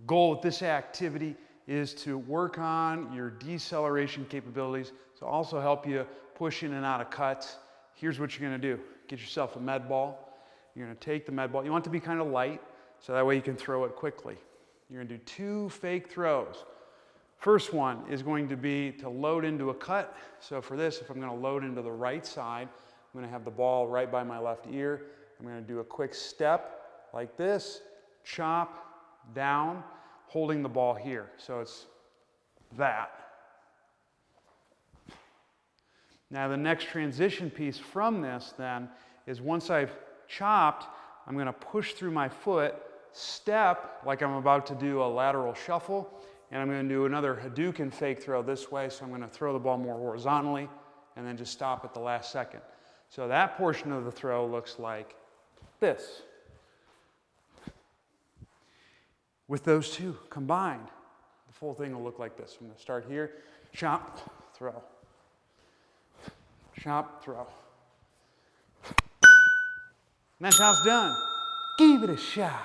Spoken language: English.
goal with this activity is to work on your deceleration capabilities to also help you push in and out of cuts. Here's what you're going to do. Get yourself a med ball. You're going to take the med ball. You want it to be kind of light, so that way you can throw it quickly. You're going to do 2 fake throws. First one is going to be to load into a cut. So for this, if I'm going to load into the right side, I'm going to have the ball right by my left ear. I'm going to do a quick step like this, chop, down, holding the ball here. So it's that. Now the next transition piece from this then is once I've chopped, I'm going to push through my foot, step like I'm about to do a lateral shuffle, and I'm going to do another Hadouken fake throw this way. So I'm going to throw the ball more horizontally and then just stop at the last second. So that portion of the throw looks like this. With those two combined, the full thing will look like this. I'm going to start here, chop, throw. Chop, throw. And that's how it's done. Give it a shot.